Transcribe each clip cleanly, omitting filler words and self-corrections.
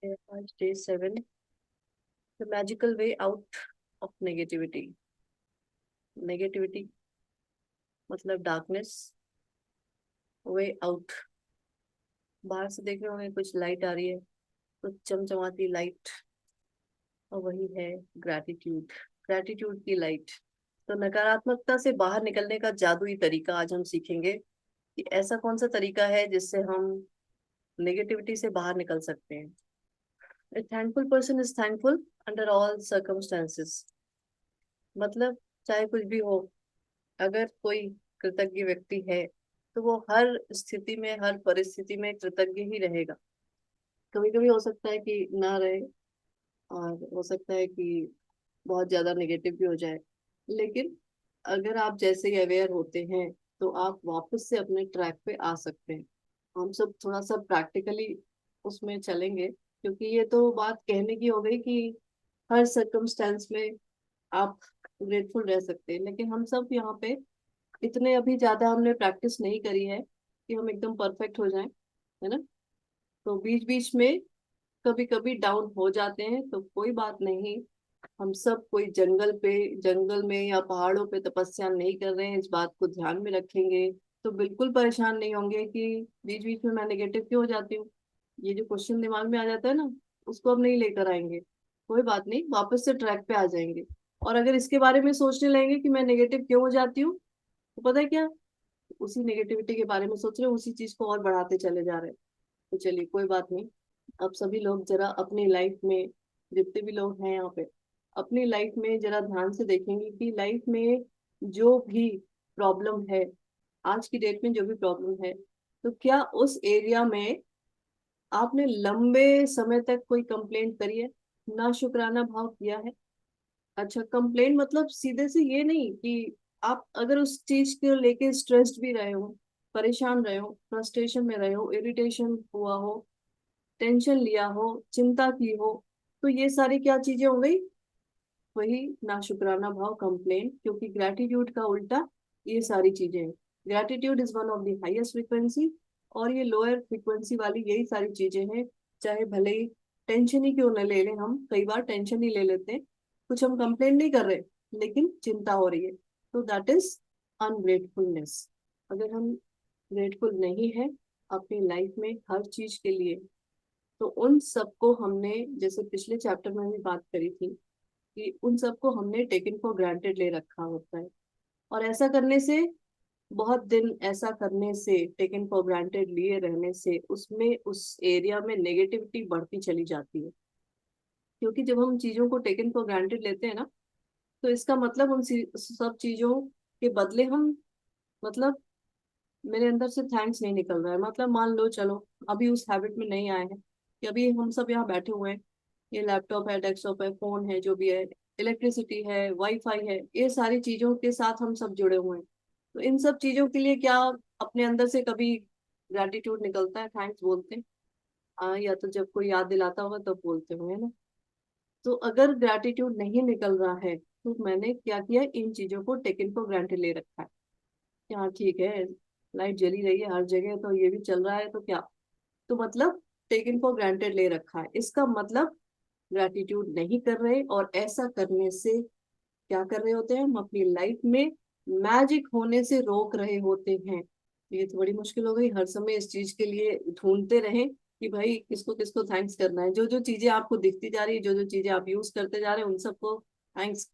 आज day 7, the magical way out of negativity. Negativity मतलब darkness, way out. बाहर से देख रहे होंगे कुछ लाइट आ रही है, कुछ चमचमाती लाइट, और वही है ग्रैटिट्यूड। ग्रैटिट्यूड की लाइट। तो नकारात्मकता से बाहर निकलने का जादुई तरीका आज हम सीखेंगे कि ऐसा कौन सा तरीका है जिससे हम नेगेटिविटी से बाहर निकल सकते हैं। A thankful person is thankful under all circumstances। मतलब चाहे कुछ भी हो, अगर कोई कृतज्ञ व्यक्ति है तो वो हर स्थिति में, हर परिस्थिति में कृतज्ञ ही रहेगा। कभी कभी हो सकता है कि ना रहे, और हो सकता है कि बहुत ज्यादा नेगेटिव भी हो जाए, लेकिन अगर आप जैसे ही अवेयर होते हैं तो आप वापस से अपने ट्रैक पे आ सकते हैं। हम सब थोड़ा सा प्रैक्टिकली उसमें चलेंगे, क्योंकि ये तो बात कहने की हो गई कि हर सर्कमस्टेंस में आप ग्रेटफुल रह सकते हैं, लेकिन हम सब यहाँ पे इतने अभी ज्यादा हमने प्रैक्टिस नहीं करी है कि हम एकदम परफेक्ट हो जाएं, है ना। तो बीच बीच में कभी कभी डाउन हो जाते हैं, तो कोई बात नहीं। हम सब कोई जंगल में या पहाड़ों पे तपस्या नहीं कर रहे हैं, इस बात को ध्यान में रखेंगे तो बिल्कुल परेशान नहीं होंगे कि बीच बीच में मैं नेगेटिव क्यों हो जाती हूँ। ये जो क्वेश्चन दिमाग में आ जाता है ना, उसको अब नहीं लेकर आएंगे। कोई बात नहीं, वापस से ट्रैक पे आ जाएंगे। और अगर इसके बारे में सोचने लगेंगे कि मैं नेगेटिव क्यों हो जाती हूँ, तो पता है क्या, उसी नेगेटिविटी के बारे में सोच रहे हैं, उसी चीज को और बढ़ाते चले जा रहे हैं। तो चलिए कोई बात नहीं। अब सभी लोग जरा अपनी लाइफ में, जितने भी लोग हैं यहाँ पे, अपनी लाइफ में जरा ध्यान से देखेंगे कि लाइफ में जो भी प्रॉब्लम है, आज की डेट में जो भी प्रॉब्लम है, तो क्या उस एरिया में आपने लंबे समय तक कोई कंप्लेंट करी है, ना शुक्राना भाव किया है। अच्छा, कंप्लेंट मतलब सीधे से ये नहीं कि आप अगर उस चीज को लेके स्ट्रेस्ड भी रहे हो, परेशान रहे हो, फ्रस्ट्रेशन में रहे हो, इरिटेशन हुआ हो, टेंशन लिया हो, चिंता की हो, तो ये सारी क्या चीजें हो गई, वही नाशुक्राना भाव, कंप्लेन। क्योंकि ग्रेटिट्यूड का उल्टा ये सारी चीजें हैं। Gratitude is one of the highest frequency, और ये लोअर फ्रीक्वेंसी वाली यही सारी चीजें हैं। चाहे भले ही टेंशन ही क्यों न ले लें, हम कई बार टेंशन ही ले लेते हैं, कुछ हम कंप्लेन नहीं कर रहे लेकिन चिंता हो रही है, तो दैट इज अनग्रेटफुलनेस। अगर हम ग्रेटफुल नहीं है अपनी लाइफ में हर चीज के लिए, तो उन सबको हमने, जैसे पिछले चैप्टर में भी बात करी थी, कि उन सबको हमने टेकन फॉर ग्रांटेड ले रखा होता है। और ऐसा करने से, बहुत दिन ऐसा करने से, टेकन फॉर ग्रांटेड लिए रहने से, उसमें उस एरिया में नेगेटिविटी बढ़ती चली जाती है। क्योंकि जब हम चीजों को टेकन फॉर ग्रांटेड लेते हैं ना, तो इसका मतलब उन सब चीजों के बदले हम, मतलब मेरे अंदर से थैंक्स नहीं निकल रहा है। मतलब मान लो, चलो अभी उस हैबिट में नहीं आए हैं कि अभी हम सब यहाँ बैठे हुए हैं, ये लैपटॉप है, डेस्कटॉप है, फोन है, जो भी है, इलेक्ट्रिसिटी है, वाईफाई है, ये सारी चीजों के साथ हम सब जुड़े हुए हैं। तो इन सब चीजों के लिए क्या अपने अंदर से कभी ग्रेटिट्यूड निकलता है, थैंक्स बोलते हैं? या तो जब कोई याद दिलाता होगा तब बोलते होंगे ना। तो अगर ग्रेटिट्यूड नहीं निकल रहा है, तो मैंने क्या किया, इन चीजों को टेकन फॉर ग्रांटेड ले रखा है कि हाँ ठीक है, लाइट जली रही है हर जगह तो ये भी चल रहा है, तो क्या, तो मतलब टेकन फॉर ग्रांटेड ले रखा है। इसका मतलब ग्रेटिट्यूड नहीं कर रहे, और ऐसा करने से क्या कर रहे होते हैं, हम अपनी लाइफ में मैजिक होने से रोक रहे होते हैं। ये तो बड़ी मुश्किल हो गई, हर समय इस चीज के लिए ढूंढते रहें कि भाई किसको किसको थैंक्स करना है। जो जो चीजें आपको दिखती जा रही है, जो जो चीजें आप यूज करते जा रहे हैं, उन सबको थैंक्स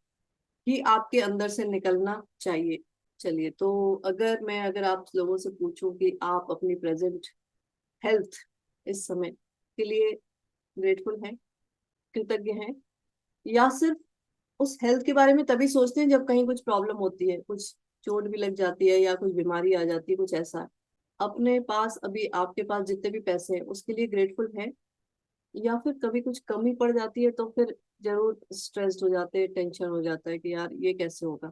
ही आपके अंदर से निकलना चाहिए। चलिए, तो अगर आप लोगों से पूछूं कि आप अपनी प्रेजेंट हेल्थ, इस समय के लिए ग्रेटफुल हैं, कृतज्ञ हैं, या सिर्फ उस हेल्थ के बारे में तभी सोचते हैं जब कहीं कुछ प्रॉब्लम होती है, कुछ चोट भी लग जाती है या कुछ बीमारी आ जाती है, कुछ ऐसा है। अपने पास अभी आपके पास जितने भी पैसे हैं उसके लिए ग्रेटफुल हैं, या फिर कभी कुछ कमी पड़ जाती है तो फिर जरूर स्ट्रेस्ड हो जाते हैं, टेंशन हो जाता है कि यार ये कैसे होगा।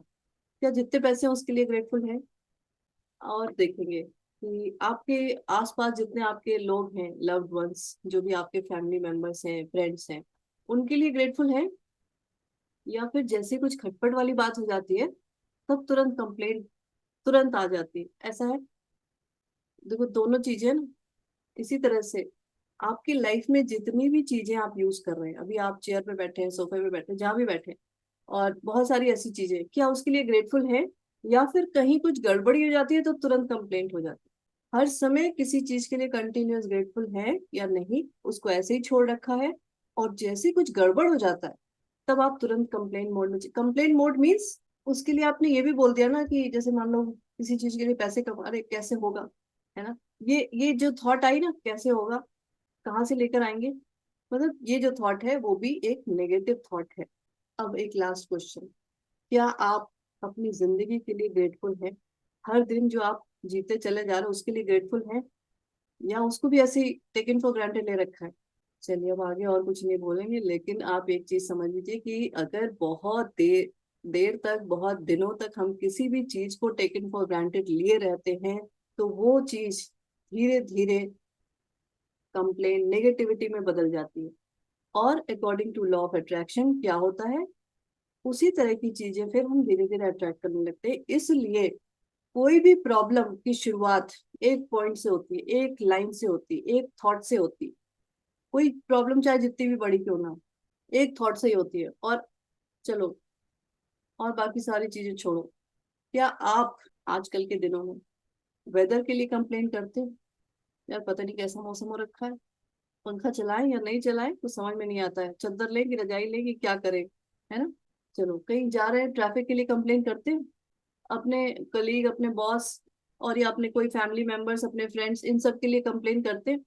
क्या जितने पैसे हैं उसके लिए ग्रेटफुल हैं? और देखेंगे कि आपके आसपास जितने आपके लोग हैं, लव्ड वंस, जो भी आपके फैमिली मेंबर्स हैं, फ्रेंड्स हैं, उनके लिए ग्रेटफुल हैं, या फिर जैसे कुछ खटपट वाली बात हो जाती है तब तुरंत कंप्लेंट तुरंत आ जाती है, ऐसा है। देखो दोनों चीजें ना, इसी तरह से आपकी लाइफ में जितनी भी चीजें आप यूज कर रहे हैं, अभी आप चेयर पे बैठे हैं, सोफे पे बैठे हैं, जहां भी बैठे हैं, और बहुत सारी ऐसी चीजें, क्या उसके लिए ग्रेटफुल है? या फिर कहीं कुछ गड़बड़ी हो जाती है तो तुरंत कंप्लेंट हो जाती है? हर समय किसी चीज के लिए कंटिन्यूअस ग्रेटफुल है या नहीं, उसको ऐसे ही छोड़ रखा है, और जैसे कुछ गड़बड़ हो जाता है तब आप तुरंत कंप्लेन मोड में। कंप्लेन मोड मीन्स उसके लिए आपने ये भी बोल दिया ना कि जैसे मान लो किसी चीज के लिए पैसे कमा रहे, कैसे होगा, है ना? ये जो थॉट आई ना, कैसे होगा, कहाँ से लेकर आएंगे, मतलब ये जो थॉट है वो भी एक नेगेटिव थॉट है। अब एक लास्ट क्वेश्चन, क्या आप अपनी जिंदगी के लिए ग्रेटफुल हैं? हर दिन जो आप जीते चले जा रहे हो उसके लिए ग्रेटफुल हैं, या उसको भी ऐसे ही टेकन फॉर ग्रांटेड ले रखा है? चलिए अब आगे और कुछ नहीं बोलेंगे, लेकिन आप एक चीज समझ लीजिए कि अगर बहुत देर देर तक, बहुत दिनों तक हम किसी भी चीज को टेकन फॉर ग्रांटेड लिए रहते हैं, तो वो चीज धीरे धीरे कंप्लेन नेगेटिविटी में बदल जाती है। और according to law of attraction क्या होता है, उसी तरह की चीजें फिर हम धीरे धीरे अट्रैक्ट करने लगते हैं। इसलिए कोई भी प्रॉब्लम की शुरुआत एक पॉइंट से होती है, एक लाइन से होती है, एक थॉट से होती है। कोई प्रॉब्लम चाहे जितनी भी बड़ी क्यों ना हो, एक थॉट से ही होती है। और चलो, और बाकी सारी चीजें छोड़ो, क्या आप आजकल के दिनों में वेदर के लिए कंप्लेन करते हो? यार पता नहीं कैसा मौसम हो रखा है, पंखा चलाएं या नहीं चलाएं कुछ समझ में नहीं आता है, चादर लें कि रजाई लें कि क्या करें, है ना? चलो, कहीं जा रहे हैं, ट्रैफिक के लिए कंप्लेन करते हैं? अपने कलीग, अपने बॉस, और या अपने कोई फैमिली मेंबर्स, अपने फ्रेंड्स, इन सब के लिए कंप्लेन करते हैं?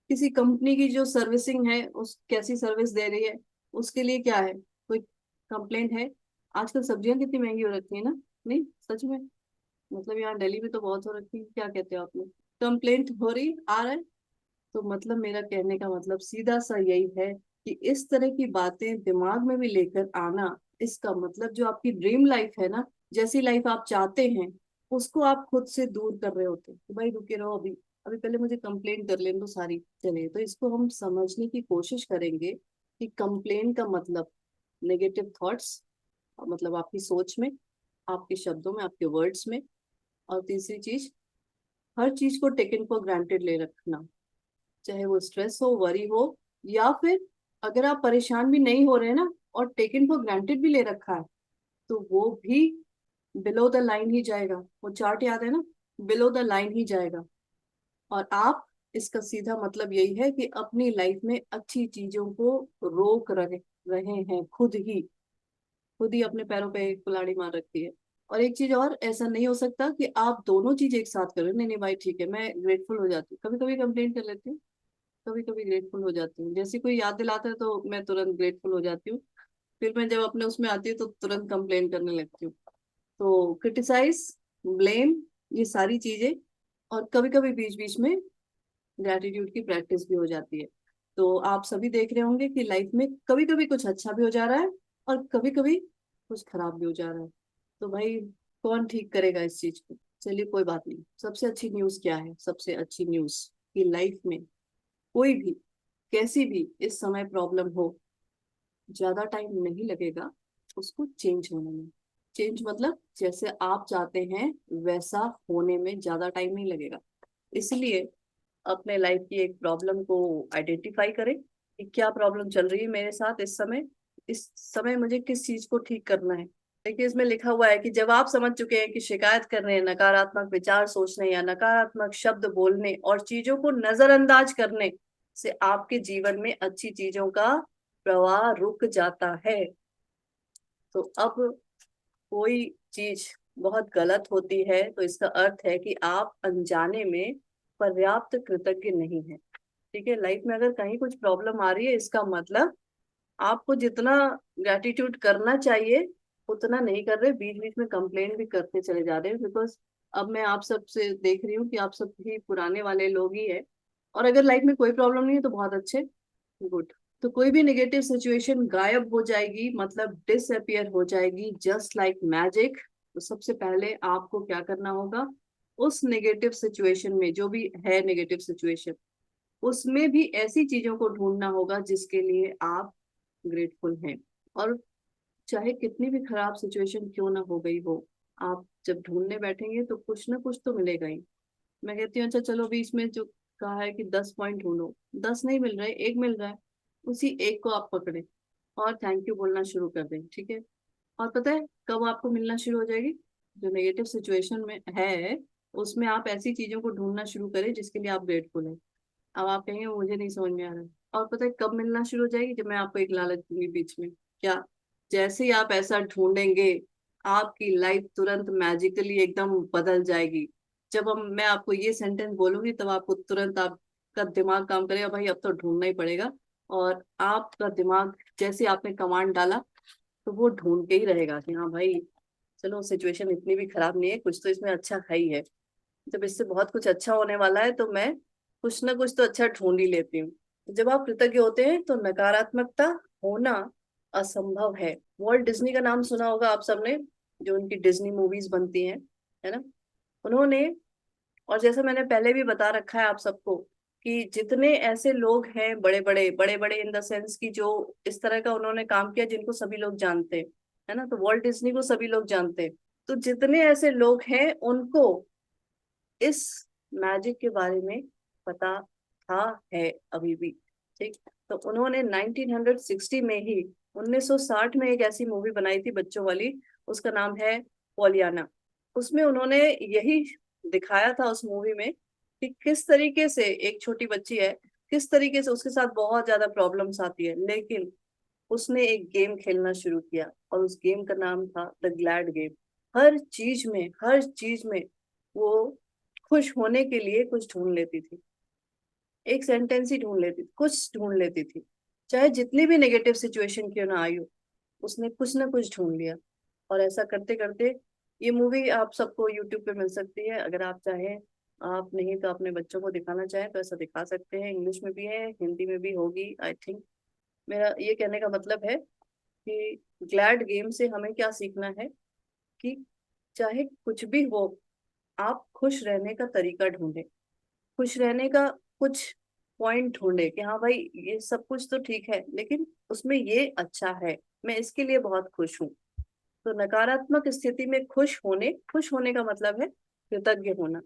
किसी कंपनी की जो सर्विसिंग है, उस कैसी सर्विस दे रही है, उसके लिए क्या है, कोई कंप्लेंट है? आजकल सब्जियां कितनी महंगी हो रखी है ना। नहीं, सच में, मतलब यहाँ दिल्ली में तो बहुत हो रखी है, क्या कहते हो आप लोग? कंप्लेंट हो रही आ रहा है। तो मतलब मेरा कहने का मतलब सीधा सा यही है कि इस तरह की बातें दिमाग में भी लेकर आना, इसका मतलब जो आपकी ड्रीम लाइफ है ना, जैसी लाइफ आप चाहते हैं, उसको आप खुद से दूर कर रहे होते हैं। तो भाई रुके रहो, अभी अभी पहले मुझे कंप्लेन कर लेने दो सारी। चलिए, तो इसको हम समझने की कोशिश करेंगे कि कंप्लेन का मतलब नेगेटिव थॉट्स, मतलब आपकी सोच में, आपके शब्दों में, आपके वर्ड्स में। और तीसरी चीज, हर चीज को टेकन फॉर ग्रांटेड ले रखना, चाहे वो स्ट्रेस हो, वरी हो, या फिर अगर आप परेशान भी नहीं हो रहे ना और टेकन फॉर ग्रांटेड भी ले रखा है, तो वो भी बिलो द लाइन ही जाएगा। वो चार्ट याद है ना, बिलो द लाइन ही जाएगा। और आप, इसका सीधा मतलब यही है कि अपनी लाइफ में अच्छी चीजों को रोक रहे रहे हैं, खुद ही अपने पैरों पे कुल्हाड़ी मार रखी है। और एक चीज और, ऐसा नहीं हो सकता कि आप दोनों चीज एक साथ करें। नहीं नहीं भाई ठीक है, मैं ग्रेटफुल हो जाती हूँ, कभी कभी कंप्लेन कर लेती हूँ, कभी कभी ग्रेटफुल हो जाती हूँ, जैसे कोई याद दिलाता है तो मैं तुरंत ग्रेटफुल हो जाती हूँ, फिर मैं जब अपने उसमें आती हूँ तो तुरंत कंप्लेन करने लगती हूँ। तो क्रिटिसाइज, ब्लेम, ये सारी चीजें, और कभी कभी बीच बीच में ग्रेटिट्यूड की प्रैक्टिस भी हो जाती है। तो आप सभी देख रहे होंगे कि लाइफ में कभी कभी कुछ अच्छा भी हो जा रहा है और कभी कभी कुछ खराब भी हो जा रहा है। तो भाई कौन ठीक करेगा इस चीज को? चलिए कोई बात नहीं, सबसे अच्छी न्यूज क्या है? सबसे अच्छी न्यूज कि लाइफ में कोई भी, कैसी भी इस समय प्रॉब्लम हो, ज्यादा टाइम नहीं लगेगा उसको चेंज होने में। चेंज मतलब जैसे आप चाहते हैं वैसा होने में ज्यादा टाइम नहीं लगेगा। इसलिए अपने लाइफ की एक प्रॉब्लम को आइडेंटिफाई करें कि क्या प्रॉब्लम चल रही है मेरे साथ इस समय मुझे किस चीज को ठीक करना है। देखिए, इसमें लिखा हुआ है कि जब आप समझ चुके हैं कि शिकायत करने, नकारात्मक विचार सोचने या नकारात्मक शब्द बोलने और चीजों को नजरअंदाज करने से आपके जीवन में अच्छी चीजों का प्रवाह रुक जाता है, तो अब कोई चीज बहुत गलत होती है तो इसका अर्थ है कि आप अनजाने में पर्याप्त कृतज्ञ नहीं है। ठीक है, लाइफ में अगर कहीं कुछ प्रॉब्लम आ रही है, इसका मतलब आपको जितना ग्रेटिट्यूड करना चाहिए उतना नहीं कर रहे, बीच बीच में कंप्लेन भी करते चले जा रहे हैं। बिकॉज अब मैं आप सब से देख रही हूँ कि आप सब भी पुराने वाले लोग ही है, और अगर लाइफ में कोई प्रॉब्लम नहीं है तो बहुत अच्छे, गुड। तो कोई भी नेगेटिव सिचुएशन गायब हो जाएगी, मतलब डिसअपियर हो जाएगी जस्ट लाइक मैजिक। तो सबसे पहले आपको क्या करना होगा, उस नेगेटिव सिचुएशन में, जो भी है नेगेटिव सिचुएशन, उसमें भी ऐसी चीजों को ढूंढना होगा जिसके लिए आप ग्रेटफुल हैं। और चाहे कितनी भी खराब सिचुएशन क्यों ना हो गई हो, आप जब ढूंढने बैठेंगे तो कुछ ना कुछ तो मिलेगा ही। मैं कहती हूँ अच्छा चलो अभी इसमें जो कहा है कि 10 पॉइंट ढूंढो, 10 नहीं मिल रहे, एक मिल रहा है, उसी एक को आप पकड़े और थैंक यू बोलना शुरू कर दें, ठीक है। और पता है कब आपको मिलना शुरू हो जाएगी? जो नेगेटिव सिचुएशन में है उसमें आप ऐसी चीजों को ढूंढना शुरू करें जिसके लिए आप ग्रेटफुल हैं। अब आप कहेंगे मुझे नहीं समझ में आ रहा है। और पता है कब मिलना शुरू हो जाएगी? जब मैं आपको एक लालच दूंगी बीच में। क्या? जैसे ही आप ऐसा ढूंढेंगे आपकी लाइफ तुरंत मैजिकली एकदम बदल जाएगी। जब हम मैं आपको ये सेंटेंस बोलूंगी तब आपको तुरंत आपका दिमाग काम करेगा, भाई अब तो ढूंढना ही पड़ेगा। और आपका दिमाग जैसे आपने कमांड डाला तो वो ढूंढ के ही रहेगा कि हाँ भाई चलो सिचुएशन इतनी भी खराब नहीं है, कुछ तो इसमें अच्छा है ही है। जब इससे बहुत कुछ अच्छा होने वाला है तो मैं कुछ ना कुछ तो अच्छा ढूंढ ही लेती हूँ। जब आप कृतज्ञ होते हैं तो नकारात्मकता होना असंभव है। वॉल्ट डिज्नी का नाम सुना होगा आप सबने, जो उनकी डिज्नी मूवीज बनती हैं, है ना। उन्होंने, और जैसा मैंने पहले भी बता रखा है आप सबको, कि जितने ऐसे लोग हैं बड़े बड़े इन द सेंस की जो इस तरह का उन्होंने काम किया जिनको सभी लोग जानते हैं, है ना, तो वॉल्ट डिज्नी को सभी लोग जानते हैं। तो जितने ऐसे लोग हैं उनको इस मैजिक के बारे में पता था, है अभी भी, ठीक। तो उन्होंने 1960 में ही, 1960 में एक ऐसी मूवी बनाई थी बच्चों वाली, उसका नाम है पॉलियाना। उसमें उन्होंने यही दिखाया था उस मूवी में कि किस तरीके से एक छोटी बच्ची है, किस तरीके से उसके साथ बहुत ज्यादा प्रॉब्लम्स आती है, लेकिन उसने एक गेम खेलना शुरू किया और उस गेम का नाम था द ग्लैड गेम। हर चीज में वो खुश होने के लिए कुछ ढूंढ लेती थी, एक सेंटेंस ही ढूंढ लेती थी, कुछ ढूंढ लेती थी, चाहे जितनी भी नेगेटिव सिचुएशन क्यों ना आई हो, उसने कुछ ना कुछ ढूंढ लिया। और ऐसा करते करते ये मूवी आप सबको यूट्यूब पे मिल सकती है, अगर आप चाहें। आप नहीं तो अपने बच्चों को दिखाना चाहें तो ऐसा दिखा सकते हैं, इंग्लिश में भी है, हिंदी में भी होगी आई थिंक। मेरा ये कहने का मतलब है कि ग्लैड गेम से हमें क्या सीखना है कि चाहे कुछ भी हो, आप खुश रहने का तरीका ढूंढें, खुश रहने का कुछ पॉइंट ढूंढे कि हाँ भाई ये सब कुछ तो ठीक है लेकिन उसमें ये अच्छा है, मैं इसके लिए बहुत खुश हूँ। तो नकारात्मक स्थिति में खुश होने का मतलब है कृतज्ञ होना।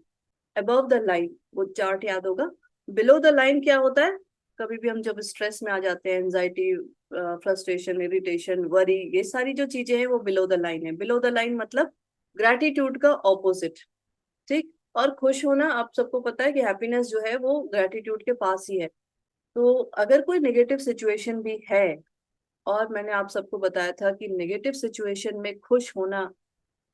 अबव द लाइन, वो चार्ट याद होगा। बिलो द लाइन क्या होता है? कभी भी हम जब स्ट्रेस में आ जाते हैं, एंजाइटी, फ्रस्ट्रेशन, इरिटेशन, वरी, ये सारी जो चीजें हैं वो बिलो द लाइन है। बिलो द लाइन मतलब ग्रेटिट्यूड का ऑपोजिट, ठीक। और खुश होना आप सबको पता है कि हैप्पीनेस जो है वो ग्रेटिट्यूड के पास ही है। तो अगर कोई नेगेटिव सिचुएशन भी है, और मैंने आप सबको बताया था कि नेगेटिव सिचुएशन में खुश होना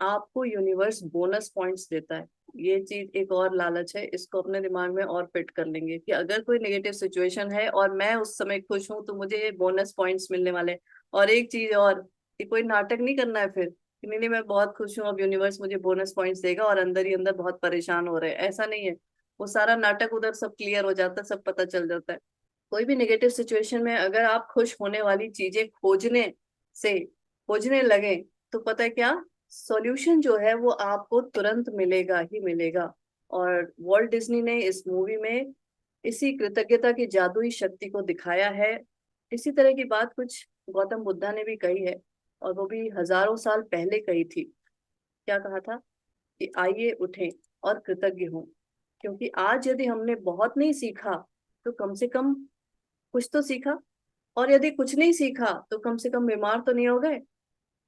आपको यूनिवर्स बोनस पॉइंट्स देता है। ये चीज एक और लालच है, इसको अपने दिमाग में और फिट कर लेंगे कि अगर कोई नेगेटिव सिचुएशन है और मैं उस समय खुश हूं तो मुझे बोनस पॉइंट्स मिलने वाले हैं। और एक चीज और, कि कोई नाटक नहीं करना है फिर कि नहीं नहीं मैं बहुत खुश हूँ अब यूनिवर्स मुझे बोनस पॉइंट्स देगा और अंदर ही अंदर बहुत परेशान हो रहे हैं, ऐसा नहीं है। वो सारा नाटक उधर सब क्लियर हो जाता है, सब पता चल जाता है। कोई भी नेगेटिव सिचुएशन में अगर आप खुश होने वाली चीजें खोजने लगे तो पता है क्या, सॉल्यूशन जो है वो आपको तुरंत मिलेगा ही मिलेगा। और वॉल्ट डिज्नी ने इस मूवी में इसी कृतज्ञता की जादुई शक्ति को दिखाया है। इसी तरह की बात कुछ गौतम बुद्धा ने भी कही है, और वो भी हजारों साल पहले कही थी। क्या कहा था? कि आइए उठें और कृतज्ञ हों, क्योंकि आज यदि हमने बहुत नहीं सीखा तो कम से कम कुछ तो सीखा, और यदि कुछ नहीं सीखा तो कम से कम बीमार तो नहीं हो गए,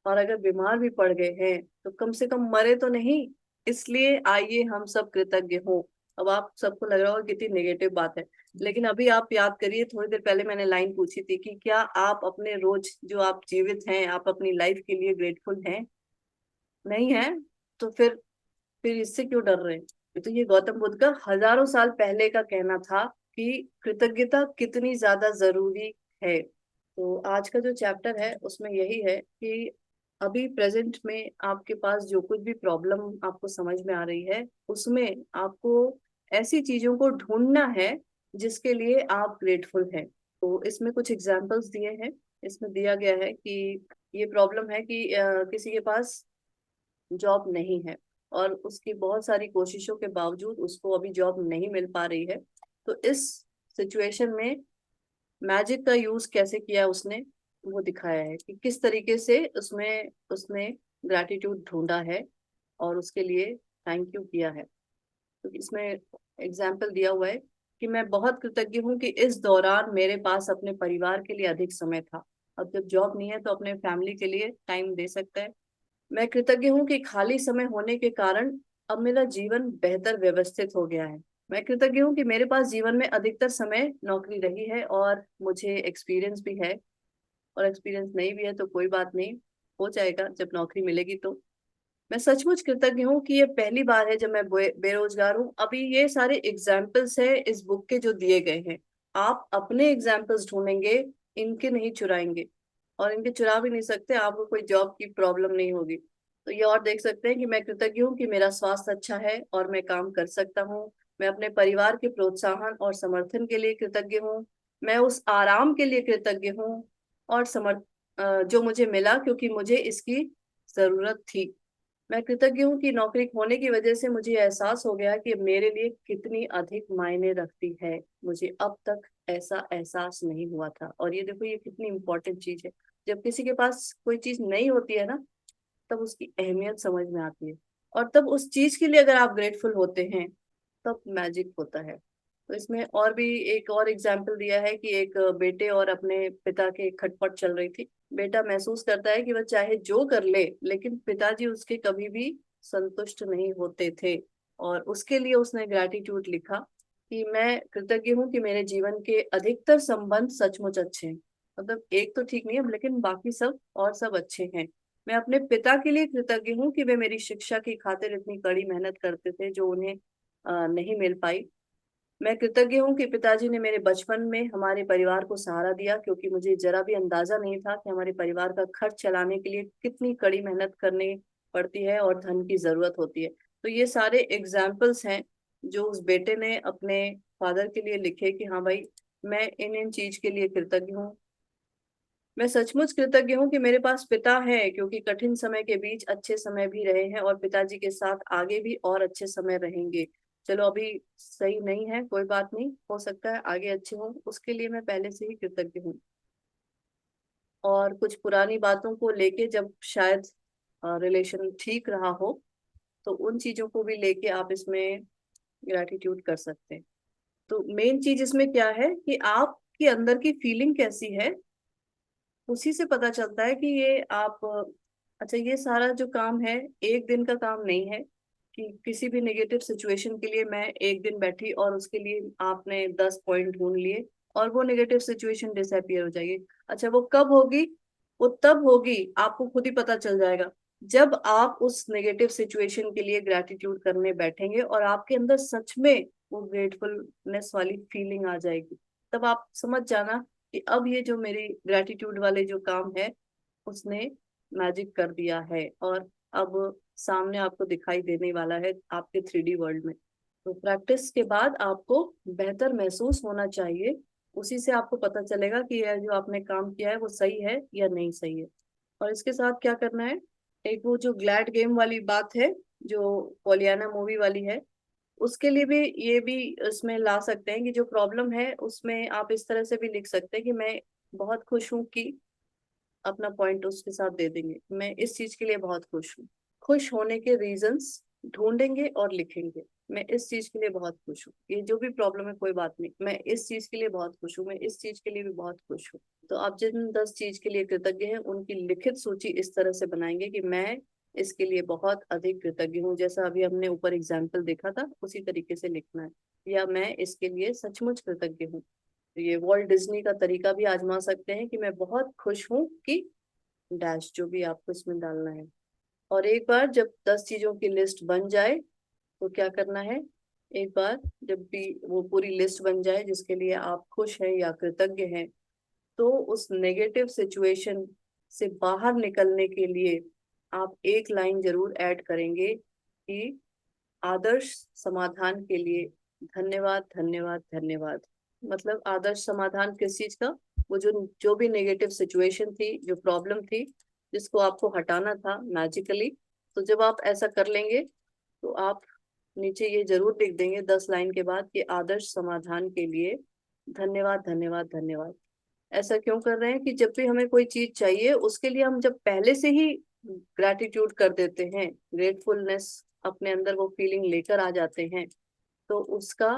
और अगर बीमार भी पड़ गए हैं तो कम से कम मरे तो नहीं। इसलिए आइए हम सब कृतज्ञ हों। अब आप सबको लग रहा होगा कितनी नेगेटिव बात है, लेकिन अभी आप याद करिए, थोड़ी देर पहले मैंने लाइन पूछी थी कि क्या आप अपने रोज जो आप जीवित हैं, आप अपनी लाइफ के लिए ग्रेटफुल हैं? नहीं है? तो फिर इससे क्यों डर रहे हैं? तो ये गौतम बुद्ध का हजारों साल पहले का कहना था कि कृतज्ञता कितनी ज्यादा जरूरी है। तो आज का जो चैप्टर है उसमें यही है कि अभी प्रेजेंट में आपके पास जो कुछ भी प्रॉब्लम आपको समझ में आ रही है उसमें आपको ऐसी चीजों को ढूंढना है जिसके लिए आप ग्रेटफुल हैं। तो इसमें कुछ एग्जांपल्स दिए हैं। इसमें दिया गया है कि ये प्रॉब्लम है कि किसी के पास जॉब नहीं है और उसकी बहुत सारी कोशिशों के बावजूद उसको अभी जॉब नहीं मिल पा रही है। तो इस सिचुएशन में मैजिक का यूज कैसे किया उसने, वो दिखाया है कि किस तरीके से उसमें उसने ग्रैटिट्यूड ढूंढा है और उसके लिए थैंक यू किया है। तो इसमें एग्जाम्पल दिया हुआ है कि मैं बहुत कृतज्ञ हूँ कि इस दौरान मेरे पास अपने परिवार के लिए अधिक समय था। अब जब जॉब नहीं है तो अपने फैमिली के लिए टाइम दे सकता है। मैं कृतज्ञ हूँ कि खाली समय होने के कारण अब मेरा जीवन बेहतर व्यवस्थित हो गया है। मैं कृतज्ञ हूँ कि मेरे पास जीवन में अधिकतर समय नौकरी रही है और मुझे एक्सपीरियंस भी है, और एक्सपीरियंस नहीं भी है तो कोई बात नहीं, हो जाएगा जब नौकरी मिलेगी तो। मैं सचमुच कृतज्ञ हूँ कि ये पहली बार है जब मैं बेरोजगार हूँ। अभी ये सारे एग्जाम्पल्स है इस बुक के जो दिए गए हैं, आप अपने एग्जाम्पल्स ढूंढेंगे, इनके नहीं चुराएंगे, और इनके चुरा भी नहीं सकते, आपको कोई जॉब की प्रॉब्लम नहीं होगी। तो ये और देख सकते हैं कि मैं कृतज्ञ हूँ कि मेरा स्वास्थ्य अच्छा है और मैं काम कर सकता हूँ। मैं अपने परिवार के प्रोत्साहन और समर्थन के लिए कृतज्ञ हूँ। मैं उस आराम के लिए कृतज्ञ हूँ और जो मुझे मिला क्योंकि मुझे इसकी जरूरत थी। मैं कृतज्ञ हूँ कि नौकरी खोने की वजह से मुझे एहसास हो गया कि मेरे लिए कितनी अधिक मायने रखती है। मुझे अब तक ऐसा एहसास नहीं हुआ था, और ये देखो ये कितनी इंपॉर्टेंट चीज है। जब किसी के पास कोई चीज नहीं होती है ना, तब उसकी अहमियत समझ में आती है, और तब उस चीज के लिए अगर आप ग्रेटफुल होते हैं तब मैजिक होता है। तो इसमें और भी एक और एग्जाम्पल दिया है कि एक बेटे और अपने पिता के खटपट चल रही थी। बेटा महसूस करता है कि वह चाहे जो कर ले, लेकिन पिताजी उसके कभी भी संतुष्ट नहीं होते थे, और उसके लिए उसने ग्रैटिट्यूड लिखा कि मैं कृतज्ञ हूँ कि मेरे जीवन के अधिकतर संबंध सचमुच अच्छे हैं। मतलब एक तो ठीक नहीं है लेकिन बाकी सब और सब अच्छे हैं। मैं अपने पिता के लिए कृतज्ञ हूँ कि वे मेरी शिक्षा की खातिर इतनी कड़ी मेहनत करते थे जो उन्हें नहीं मिल पाई। मैं कृतज्ञ हूँ कि पिताजी ने मेरे बचपन में हमारे परिवार को सहारा दिया, क्योंकि मुझे जरा भी अंदाजा नहीं था कि हमारे परिवार का खर्च चलाने के लिए कितनी कड़ी मेहनत करनी पड़ती है और धन की जरूरत होती है। तो ये सारे एग्जाम्पल्स हैं जो उस बेटे ने अपने फादर के लिए लिखे कि हाँ भाई, मैं इन इन चीज के लिए कृतज्ञ हूँ। मैं सचमुच कृतज्ञ हूँ कि मेरे पास पिता है, क्योंकि कठिन समय के बीच अच्छे समय भी रहे हैं और पिताजी के साथ आगे भी और अच्छे समय रहेंगे। चलो अभी सही नहीं है, कोई बात नहीं, हो सकता है आगे अच्छे हों, उसके लिए मैं पहले से ही कृतज्ञ हूँ। और कुछ पुरानी बातों को लेके जब शायद रिलेशन ठीक रहा हो, तो उन चीजों को भी लेके आप इसमें ग्रैटिट्यूड कर सकते हैं। तो मेन चीज इसमें क्या है कि आपके अंदर की फीलिंग कैसी है, उसी से पता चलता है कि ये आप, अच्छा ये सारा जो काम है एक दिन का काम नहीं है कि किसी भी नेगेटिव सिचुएशन के लिए मैं एक दिन बैठी और उसके लिए आपने 10 पॉइंट ढूंढ लिए और वो नेगेटिव सिचुएशन डिसअपियर हो जाएगी। अच्छा वो कब होगी? वो तब होगी, आपको खुद ही पता चल जाएगा जब आप उस नेगेटिव सिचुएशन के लिए ग्रैटिट्यूड करने बैठेंगे और आपके अंदर सच में वो ग्रेटफुलनेस वाली फीलिंग आ जाएगी। तब आप समझ जाना कि अब ये जो मेरी ग्रैटिट्यूड वाले जो काम है उसने मैजिक कर दिया है, और अब सामने आपको दिखाई देने वाला है आपके 3D वर्ल्ड में। तो प्रैक्टिस के बाद आपको बेहतर महसूस होना चाहिए, उसी से आपको पता चलेगा कि यह जो आपने काम किया है वो सही है या नहीं सही है। और इसके साथ क्या करना है, एक वो जो ग्लैड गेम वाली बात है जो पोलियाना मूवी वाली है, उसके लिए भी ये भी इसमें ला सकते हैं कि जो प्रॉब्लम है उसमें आप इस तरह से भी लिख सकते हैं कि मैं बहुत खुश हूँ कि, अपना पॉइंट उसके साथ दे देंगे, मैं इस चीज के लिए बहुत खुश हूँ। खुश होने के रीजंस ढूंढेंगे और लिखेंगे। मैं इस चीज के लिए बहुत खुश हूँ, ये जो भी प्रॉब्लम है कोई बात नहीं, मैं इस चीज के लिए बहुत खुश हूँ, मैं इस चीज के लिए भी बहुत खुश हूँ। तो आप जिन 10 चीज के लिए कृतज्ञ हैं उनकी लिखित सूची इस तरह से बनाएंगे कि मैं इसके लिए बहुत अधिक कृतज्ञ हूँ, जैसा अभी हमने ऊपर एग्जाम्पल देखा था उसी तरीके से लिखना है, या मैं इसके लिए सचमुच कृतज्ञ हूँ। तो ये वॉल्ट डिज्नी का तरीका भी आजमा सकते हैं कि मैं बहुत खुश हूँ कि डैश, जो भी आपको इसमें डालना है। और एक बार जब 10 चीजों की लिस्ट बन जाए तो क्या करना है, एक बार जब भी वो पूरी लिस्ट बन जाए जिसके लिए आप खुश हैं या कृतज्ञ हैं, तो उस नेगेटिव सिचुएशन से बाहर निकलने के लिए आप एक लाइन जरूर ऐड करेंगे कि आदर्श समाधान के लिए धन्यवाद धन्यवाद धन्यवाद। मतलब आदर्श समाधान किस चीज का? वो जो जो भी नेगेटिव सिचुएशन थी, जो प्रॉब्लम थी जिसको आपको हटाना था मैजिकली, तो जब आप ऐसा कर लेंगे तो आप नीचे ये जरूर लिख देंगे 10 लाइन के बाद कि आदर्श समाधान के लिए धन्यवाद धन्यवाद धन्यवाद। ऐसा क्यों कर रहे हैं कि जब भी हमें कोई चीज चाहिए उसके लिए हम जब पहले से ही ग्रैटिट्यूड कर देते हैं, ग्रेटफुलनेस अपने अंदर वो फीलिंग लेकर आ जाते हैं, तो उसका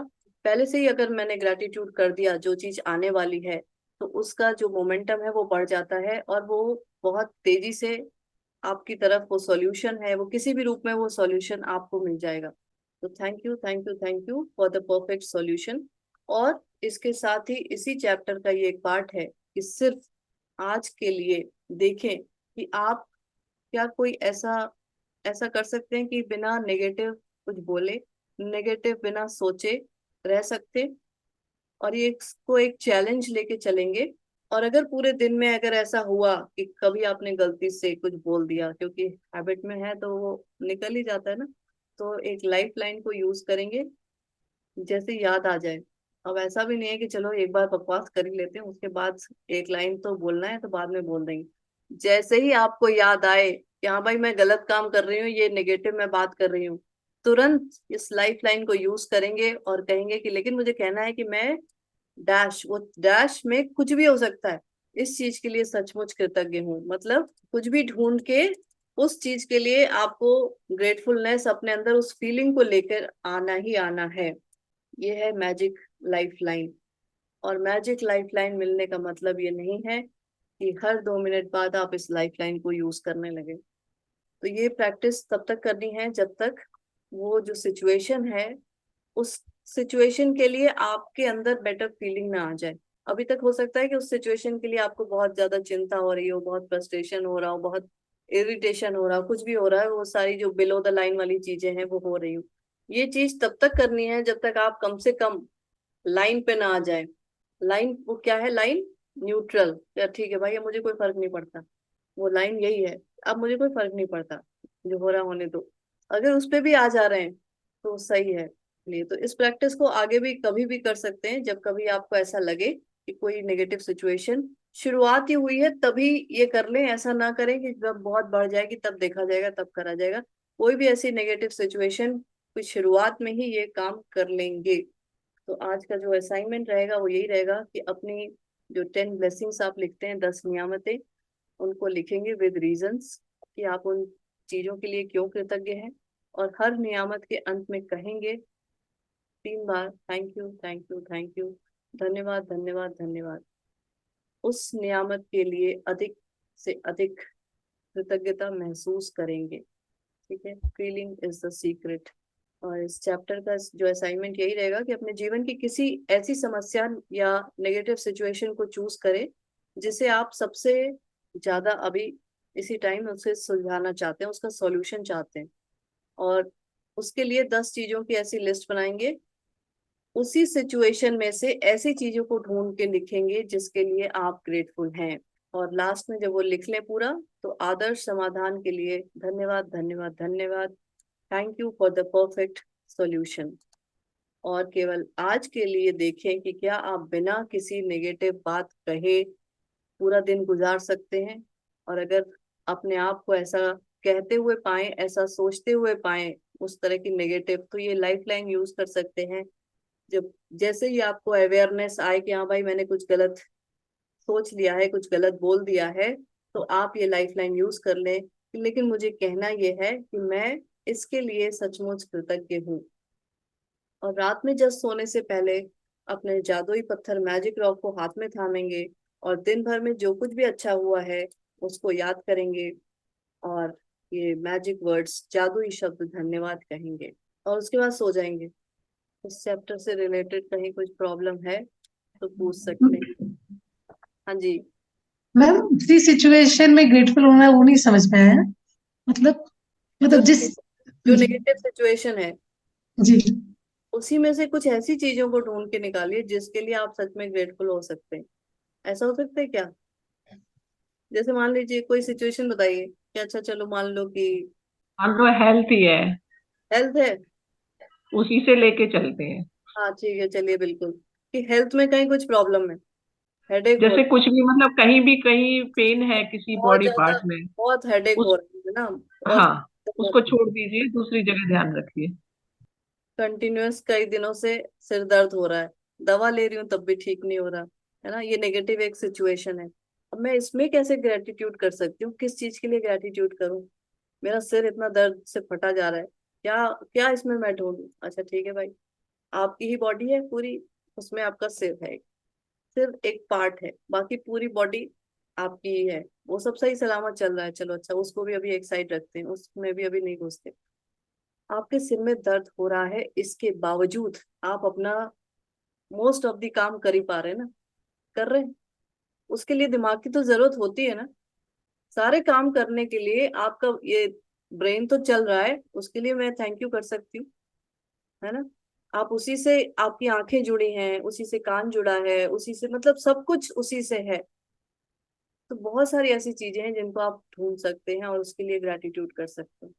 पहले से ही अगर मैंने ग्रेटिट्यूड कर दिया जो चीज आने वाली है, तो उसका जो मोमेंटम है वो बढ़ जाता है, और वो बहुत तेजी से आपकी तरफ वो सॉल्यूशन है, वो किसी भी रूप में वो सॉल्यूशन आपको मिल जाएगा। तो thank you, thank you, thank you for the perfect solution. और इसके साथ ही इसी चैप्टर का ये एक पार्ट है कि सिर्फ आज के लिए देखें कि आप क्या कोई ऐसा ऐसा कर सकते हैं कि बिना नेगेटिव कुछ बोले, नेगेटिव बिना सोचे रह सकते। और ये इसको एक चैलेंज लेके चलेंगे। और अगर पूरे दिन में अगर ऐसा हुआ कि कभी आपने गलती से कुछ बोल दिया, क्योंकि हैबिट में है तो वो निकल ही जाता है ना, तो एक लाइफ लाइन को यूज करेंगे जैसे याद आ जाए। अब ऐसा भी नहीं है कि चलो एक बार बकवास कर ही लेते हैं, उसके बाद एक लाइन तो बोलना है तो बाद में बोल देंगे। जैसे ही आपको याद आए कि हाँ भाई मैं गलत काम कर रही हूँ, ये नेगेटिव मैं बात कर रही हूँ, तुरंत इस लाइफ लाइन को यूज करेंगे और कहेंगे कि लेकिन मुझे कहना है कि मैं डैश, वो डैश में कुछ भी हो सकता है, इस चीज के लिए सचमुच कृतज्ञ हूँ। मतलब कुछ भी ढूंढ के उस चीज के लिए आपको ग्रेटफुलनेस अपने अंदर उस फीलिंग को लेकर आना ही आना है। ये है मैजिक लाइफ लाइन। और मैजिक लाइफ लाइन मिलने का मतलब ये नहीं है कि हर 2 मिनट बाद आप इस लाइफ लाइन को यूज करने लगे। तो ये प्रैक्टिस तब तक करनी है जब तक वो जो सिचुएशन है, उस सिचुएशन के लिए आपके अंदर बेटर फीलिंग ना आ जाए। अभी तक हो सकता है कि उस सिचुएशन के लिए आपको बहुत ज्यादा चिंता हो रही हो, बहुत फ्रस्ट्रेशन हो रहा हो, बहुत इरिटेशन हो रहा हो, कुछ भी हो रहा है, वो सारी जो बिलो द लाइन वाली चीजें हैं वो हो रही हो। ये चीज तब तक करनी है जब तक आप कम से कम लाइन पे ना आ जाए। लाइन वो क्या है? लाइन न्यूट्रल, या ठीक है भाई अब मुझे कोई फर्क नहीं पड़ता, वो लाइन यही है, अब मुझे कोई फर्क नहीं पड़ता, जो हो रहा होने दो। अगर उस पे भी आ जा रहे हैं तो सही है। लिए तो इस प्रैक्टिस को आगे भी कभी भी कर सकते हैं, जब कभी आपको ऐसा लगे कि कोई नेगेटिव सिचुएशन शुरुआत ही हुई है तभी ये कर लें। ऐसा ना करें कि जब बहुत बढ़ जाएगी तब देखा जाएगा, तब करा जाएगा। कोई भी ऐसी नेगेटिव सिचुएशन कोई शुरुआत में ही ये काम कर लेंगे। तो आज का जो असाइनमेंट रहेगा वो यही रहेगा कि अपनी जो 10 ब्लेसिंग्स आप लिखते हैं, 10 नियामतें, उनको लिखेंगे विद रीजंस कि आप उन चीजों के लिए क्यों कृतज्ञ हैं। और हर नियामत के अंत में कहेंगे 3 बार thank you, thank you, thank you, धन्यवाद, धन्यवाद, धन्यवाद। उस नियामत के लिए अधिक से अधिक कृतज्ञता महसूस करेंगे। ठीक है, फीलिंग इज द सीक्रेट। और इस चैप्टर का जो असाइनमेंट यही रहेगा कि अपने जीवन की किसी ऐसी समस्या या नेगेटिव सिचुएशन को चूज करें जिसे आप सबसे ज्यादा अभी इसी टाइम उसे सुलझाना चाहते हैं, उसका सॉल्यूशन चाहते हैं। और उसके लिए 10 चीजों की ऐसी लिस्ट बनाएंगे, उसी सिचुएशन में से ऐसी चीजों को ढूंढ के लिखेंगे जिसके लिए आप ग्रेटफुल हैं। और लास्ट में जब वो लिख लें पूरा, तो आदर्श समाधान के लिए धन्यवाद, धन्यवाद, धन्यवाद, thank you for the perfect solution. और केवल आज के लिए देखें कि क्या आप बिना किसी नेगेटिव बात कहे पूरा दिन गुजार सकते हैं। और अगर अपने आप को ऐसा कहते हुए पाए, ऐसा सोचते हुए पाए, उस तरह की नेगेटिव, तो ये लाइफ लाइन यूज कर सकते हैं। जब जैसे ही आपको अवेयरनेस आए कि हाँ भाई मैंने कुछ गलत सोच लिया है, कुछ गलत बोल दिया है, तो आप ये लाइफ लाइन यूज कर लें कि लेकिन मुझे कहना ये है कि मैं इसके लिए सचमुच कृतज्ञ हूँ। और रात में जब सोने से पहले अपने जादुई पत्थर मैजिक रॉक को हाथ में थामेंगे और दिन भर में जो कुछ भी अच्छा हुआ है उसको याद करेंगे, और ये मैजिक वर्ड्स, जादुई शब्द धन्यवाद कहेंगे, और उसके बाद सो जाएंगे। इस चैप्टर से रिलेटेड कहीं कुछ प्रॉब्लम है तो पूछ सकते हैं। हाँ जी। मैम, उसी सिचुएशन में ग्रेटफुल होना वो नहीं समझ में आया। मतलब जो मतलब जिस जो नेगेटिव सिचुएशन है, जी। उसी में से कुछ ऐसी चीजों को ढूंढ के निकालिए जिसके लिए आप सच में ग्रेटफुल हो सकते हैं। ऐसा हो सकता है क्या? जैसे मान लीजिए कोई सिचुएशन बताइए कि अच्छा चलो मान लो कि मान लो हेल्थ ही है, हेल्थ है। उसी से लेके चलते हैं। हाँ ठीक है, चलिए बिल्कुल, कि हेल्थ में कहीं कुछ प्रॉब्लम है, हेडेक हो जैसे रहा है, कुछ भी, मतलब कहीं भी कहीं पेन है किसी बहुत बॉडी ज्यादा, पार्ट में, बहुत हेडेक हो उस रही है ना, बहुत हाँ, उसको छोड़ दीजिए, दूसरी जगह ध्यान रखिए। कंटिन्यूअस कई दिनों से सिर दर्द हो रहा है, दवा ले रही हूँ तब भी ठीक नहीं हो रहा है ना, ये नेगेटिव एक सिचुएशन है। अब मैं इसमें कैसे ग्रेटिट्यूड कर सकती हूँ? किस चीज के लिए ग्रेटिट्यूड करूँ? मेरा सिर इतना दर्द से फटा जा रहा है, क्या क्या इसमें मैं ढूंढूं? अच्छा ठीक है भाई, आपकी ही बॉडी है पूरी, उसमें आपका सिर है, सिर्फ एक पार्ट है, बाकी पूरी बॉडी आपकी ही है। वो सब सही सलामत चल रहा है, चलो अच्छा, उसको भी अभी एक साइड रखते हैं, उसमें भी अभी नहीं घुसते। आपके सिर में दर्द हो रहा है, इसके बावजूद आप अपना मोस्ट ऑफ द काम कर ही पा रहे हैं ना, कर रहे हैं। उसके लिए दिमाग की तो जरूरत होती है ना, सारे काम करने के लिए आपका ये ब्रेन तो चल रहा है, उसके लिए मैं थैंक यू कर सकती हूँ, है ना। आप उसी से, आपकी आंखें जुड़ी हैं, उसी से कान जुड़ा है, उसी से मतलब सब कुछ उसी से है। तो बहुत सारी ऐसी चीजें हैं जिनको आप ढूंढ सकते हैं और उसके लिए ग्रेटिट्यूड कर सकते हैं।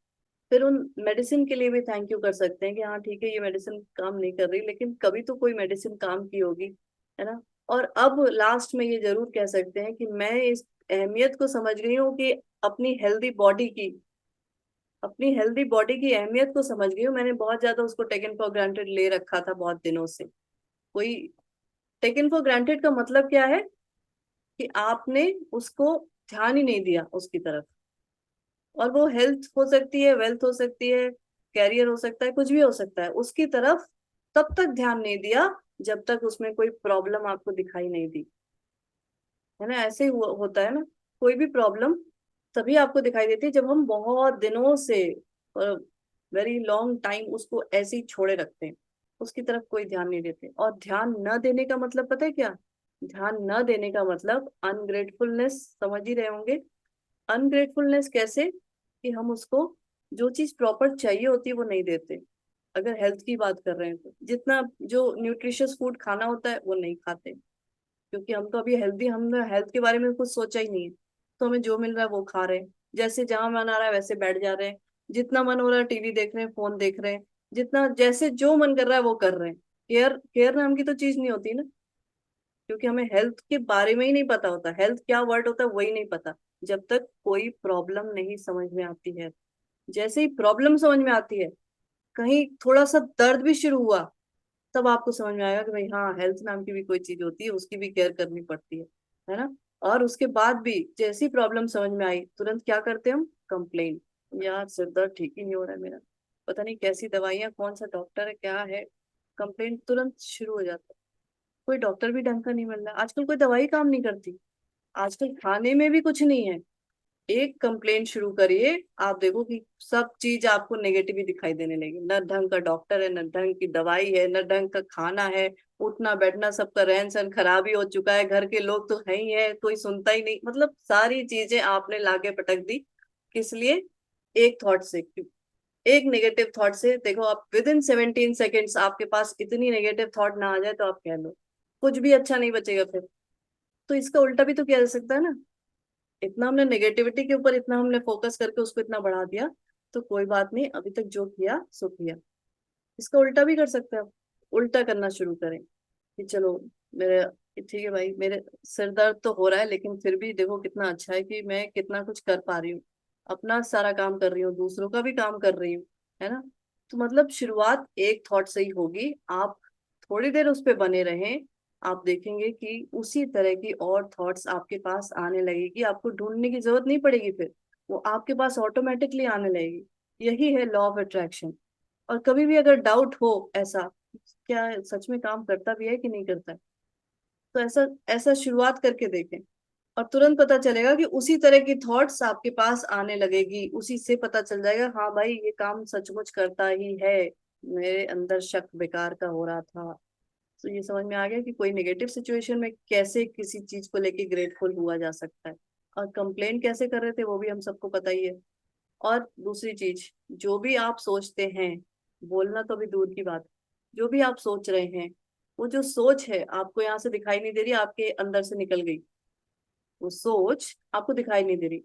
फिर उन मेडिसिन के लिए भी थैंक यू कर सकते हैं कि हाँ ठीक है, ये मेडिसिन काम नहीं कर रही, लेकिन कभी तो कोई मेडिसिन काम की होगी, है ना। और अब लास्ट में ये जरूर कह सकते हैं कि मैं इस अहमियत को समझ गई हूँ कि अपनी हेल्दी बॉडी की, अपनी हेल्दी बॉडी की अहमियत को समझ गई हूँ। मैंने बहुत ज्यादा उसको टेकन फॉर ग्रांटेड ले रखा था बहुत दिनों से। कोई टेकन फॉर ग्रांटेड का मतलब क्या है कि आपने उसको ध्यान ही नहीं दिया उसकी तरफ। और वो हेल्थ हो सकती है, वेल्थ हो सकती है, कैरियर हो सकता है, कुछ भी हो सकता है, उसकी तरफ तब तक ध्यान नहीं दिया जब तक उसमें कोई प्रॉब्लम आपको दिखाई नहीं दी, है ना। ऐसे ही होता है ना, कोई भी प्रॉब्लम तभी आपको दिखाई देती है जब हम बहुत दिनों से, वेरी लॉन्ग टाइम उसको ऐसे ही छोड़े रखते हैं, उसकी तरफ कोई ध्यान नहीं देते। और ध्यान न देने का मतलब पता है क्या? ध्यान न देने का मतलब अनग्रेटफुलनेस, समझ ही रहे होंगे। अनग्रेटफुलनेस कैसे? कि हम उसको जो चीज प्रॉपर चाहिए होती है वो नहीं देते। अगर हेल्थ की बात कर रहे हैं तो जितना जो न्यूट्रिशियस फूड खाना होता है वो नहीं खाते, क्योंकि हम तो अभी हेल्दी, हमने हेल्थ के बारे में कुछ सोचा ही नहीं है। तो हमें जो मिल रहा है वो खा रहे हैं, जैसे जहां मन आ रहा है वैसे बैठ जा रहे हैं, जितना मन हो रहा है टीवी देख रहे हैं, फोन देख रहे हैं, जितना जैसे जो मन कर रहा है वो कर रहे हैं। केयर केयर नाम की तो चीज नहीं होती ना, क्योंकि हमें हेल्थ के बारे में ही नहीं पता होता, हेल्थ क्या वर्ड होता है वही नहीं पता, जब तक कोई प्रॉब्लम नहीं समझ में आती है। जैसे ही प्रॉब्लम समझ में आती है, कहीं थोड़ा सा दर्द भी शुरू हुआ, तब आपको समझ में आएगा कि भाई हाँ, हेल्थ नाम की भी कोई चीज होती है, उसकी भी केयर करनी पड़ती है ना। और उसके बाद भी जैसी प्रॉब्लम समझ में आई, तुरंत क्या करते हैं हम? कंप्लेन। यार सिर दर्द ठीक ही नहीं हो रहा है मेरा, पता नहीं कैसी दवाइयाँ, कौन सा डॉक्टर है, क्या है। कंप्लेन तुरंत शुरू हो जाता है। कोई डॉक्टर भी ढंग का नहीं मिल रहा आजकल, कोई दवाई काम नहीं करती, आजकल खाने में भी कुछ नहीं है। एक कंप्लेंट शुरू करिए, आप देखो कि सब चीज आपको नेगेटिव ही दिखाई देने लगी। न ढंग का डॉक्टर है, न ढंग की दवाई है, न ढंग का खाना है, उठना बैठना सबका रहन सहन खराब ही हो चुका है, घर के लोग तो है ही है, कोई सुनता ही नहीं, मतलब सारी चीजें आपने लाके पटक दी। किस लिए? एक थॉट से, एक नेगेटिव थॉट से। देखो आप विद इन 17 सेकेंड्स आपके पास इतनी नेगेटिव थॉट ना आ जाए तो आप कह लो कुछ भी अच्छा नहीं बचेगा फिर। तो इसका उल्टा भी तो किया जा सकता है ना। इतना हमने नेगेटिविटी के ऊपर इतना हमने फोकस करके उसको इतना बढ़ा दिया, तो कोई बात नहीं, अभी तक जो किया सो किया। इसका उल्टा भी कर सकते हैं आप, उल्टा करना शुरू करें कि चलो मेरे, ठीक है भाई, मेरे सिर दर्द तो हो रहा है, लेकिन फिर भी देखो कितना अच्छा है कि मैं कितना कुछ कर पा रही हूँ, अपना सारा काम कर रही हूँ, दूसरों का भी काम कर रही हूँ, है ना। तो मतलब शुरुआत एक थॉट से ही होगी। आप थोड़ी देर उस पर बने रहें, आप देखेंगे कि उसी तरह की और थॉट्स आपके पास आने लगेगी, आपको ढूंढने की जरूरत नहीं पड़ेगी, फिर वो आपके पास ऑटोमेटिकली आने लगेगी। यही है लॉ ऑफ अट्रैक्शन। और कभी भी अगर डाउट हो ऐसा, क्या सच में काम करता भी है कि नहीं करता है, तो ऐसा ऐसा शुरुआत करके देखें, और तुरंत पता चलेगा कि उसी तरह की थॉट्स आपके पास आने लगेगी, उसी से पता चल जाएगा हाँ भाई ये काम सचमुच करता ही है, मेरे अंदर शक बेकार का हो रहा था। तो ये समझ में आ गया कि कोई नेगेटिव सिचुएशन में कैसे किसी चीज को लेके ग्रेटफुल हुआ जा सकता है। और कंप्लेन कैसे कर रहे थे वो भी हम सबको पता ही है। और दूसरी चीज, जो भी आप सोचते हैं, बोलना तो अभी दूर की बात, जो भी आप सोच रहे हैं, वो जो सोच है आपको यहाँ से दिखाई नहीं दे रही, आपके अंदर से निकल गई, वो सोच आपको दिखाई नहीं दे रही।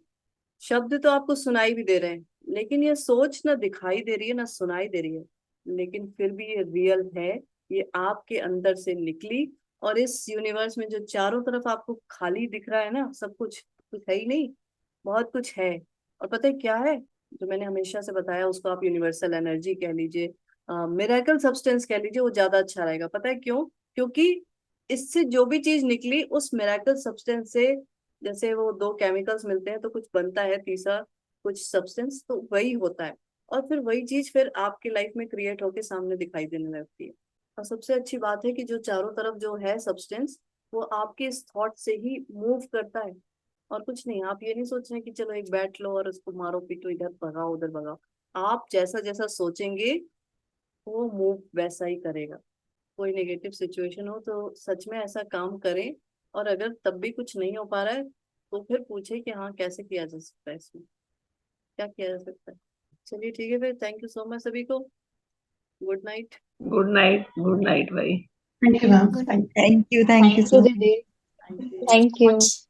शब्द तो आपको सुनाई भी दे रहे हैं, लेकिन ये सोच ना दिखाई दे रही है ना सुनाई दे रही है, लेकिन फिर भी ये रियल है, ये आपके अंदर से निकली। और इस यूनिवर्स में जो चारों तरफ आपको खाली दिख रहा है ना, सब कुछ, कुछ है ही नहीं, बहुत कुछ है। और पता है क्या है? जो मैंने हमेशा से बताया, उसको आप यूनिवर्सल एनर्जी कह लीजिए, मिरेकल सब्सटेंस कह लीजिए, वो ज्यादा अच्छा रहेगा। पता है क्यों? क्योंकि इससे जो भी चीज निकली उस मिरेकल सब्सटेंस से, जैसे वो दो केमिकल्स मिलते हैं तो कुछ बनता है तीसरा कुछ सब्सटेंस, तो वही होता है। और फिर वही चीज फिर आपकी लाइफ में क्रिएट होके सामने दिखाई देने लगती है। और सबसे अच्छी बात है कि जो चारों तरफ जो है सब्सटेंस, वो आपके इस थॉट से ही मूव करता है और कुछ नहीं। आप ये नहीं सोच रहे कि चलो एक बैट लो और उसको मारो पीटो, इधर भगाओ उधर भगाओ। आप जैसा जैसा सोचेंगे वो मूव वैसा ही करेगा। कोई नेगेटिव सिचुएशन हो तो सच में ऐसा काम करें, और अगर तब भी कुछ नहीं हो पा रहा है तो फिर पूछे कि हाँ कैसे किया जा सकता है, इसमें क्या किया जा सकता है। चलिए ठीक है फिर, थैंक यू सो मच सभी को। Good night. गुड नाइट भाई। Thank you ma'am. Thank you. Thank you Thank you, so Didi. Thank you. Thank you.